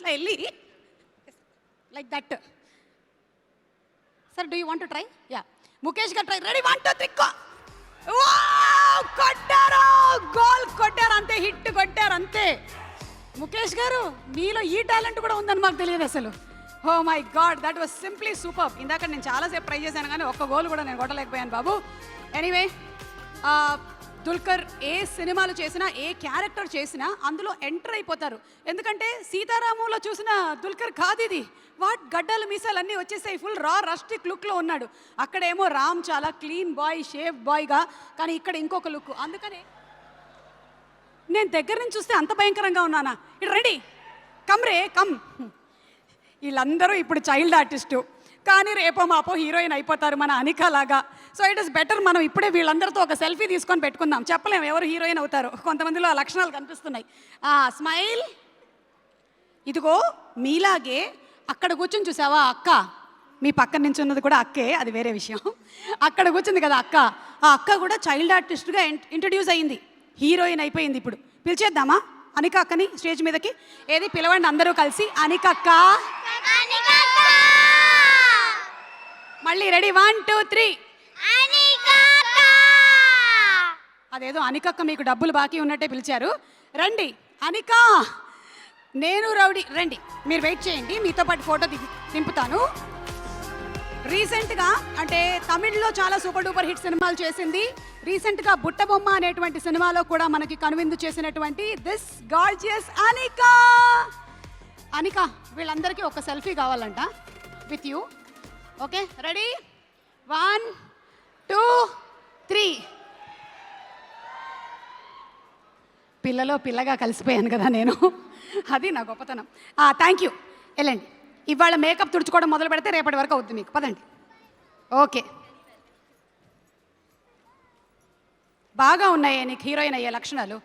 ఇట్లా వెళ్ళి like that. Sir do you want to try? Yeah, Mukesh గారు ట్రై. Ready, 1 2 3 go. కొట్టారు, గోల్ కొట్టారు, అంతే, హిట్ కొట్టారు అంతే. ముఖేష్ గారు, మీలో ఈ టాలెంట్ కూడా ఉందని మాకు తెలియదు అసలు. Oh my god, that was simply super. ఇందాక నేను చాలాసేపు ట్రై చేశాను కానీ ఒక్క గోల్ కూడా నేను కొట్టలేకపోయాను బాబు. ఎనీవే, దుల్కర్ ఏ సినిమాలు చేసినా, ఏ క్యారెక్టర్ చేసినా అందులో ఎంటర్ అయిపోతారు. ఎందుకంటే సీతారాములో చూసిన దుల్కర్ కాదు ఇది. వాట్, గడ్డలు మీసాలు అన్నీ వచ్చేసాయి, ఫుల్ రా రస్టిక్ లుక్లో ఉన్నాడు. అక్కడేమో రామ్ చాలా క్లీన్ బాయ్, షేవ్ బాయ్గా, కానీ ఇక్కడ ఇంకొక లుక్. అందుకనే నేను దగ్గర నుంచి చూస్తే అంత భయంకరంగా ఉన్నానా? ఇటు రెడీ, కమ్ రే కమ్. వీళ్ళందరూ ఇప్పుడు చైల్డ్ ఆర్టిస్టు, కానీ రేపో మాపో హీరోయిన్ అయిపోతారు మన అనిక లాగా. సో ఇట్ ఇస్ బెటర్ మనం ఇప్పుడే వీళ్ళందరితో ఒక సెల్ఫీ తీసుకొని పెట్టుకుందాం. చెప్పలేము ఎవరు హీరోయిన్ అవుతారో, కొంతమందిలో ఆ లక్షణాలు కనిపిస్తున్నాయి. స్మైల్. ఇదిగో మీలాగే అక్కడ కూర్చొని చూసావా అక్క, మీ పక్కన నుంచి ఉన్నది కూడా అక్కే, అది వేరే విషయం. అక్కడ కూర్చుంది కదా అక్క, ఆ అక్క కూడా చైల్డ్ ఆర్టిస్ట్గా ఇంట్రడ్యూస్ అయ్యింది, హీరోయిన్ అయిపోయింది. ఇప్పుడు పిలిచేద్దామా అనిక అక్కని స్టేజ్ మీదకి? ఏది, పిలవండి అందరూ కలిసి. అనిక అక్క, మళ్ళీ రెడీ, 1 2 3. అదేదో అనికక్క మీకు డబ్బులు బాకీ ఉన్నట్టే పిలిచారు. రండి అనిక, నేను రౌడీ, రండి. మీరు వెయిట్ చేయండి, మీతో పాటు ఫోటో దింపుతాను. రీసెంట్గా అంటే తమిళ్లో చాలా సూపర్ డూపర్ హిట్ సినిమాలు చేసింది. రీసెంట్గా బుట్టబొమ్మ అనేటువంటి సినిమాలో కూడా మనకి కనువిందు చేసినటువంటి దిస్ గార్జియస్ అనిక. అనిక, వీళ్ళందరికీ ఒక సెల్ఫీ కావాలంట విత్ యూ. Okay, ready, 1 2 3. పిల్లలో పిల్లగా కలిసిపోయాను కదా నేను, అది నా గొప్పతనం. Thank you. వెళ్ళండి, ఇవాళ మేకప్ తుడుచుకోవడం మొదలు పెడితే రేపటి వరకు అవుతుంది మీకు. పదండి. ఓకే, బాగా ఉన్నాయి నీకు హీరోయిన్ అయ్యే లక్షణాలు.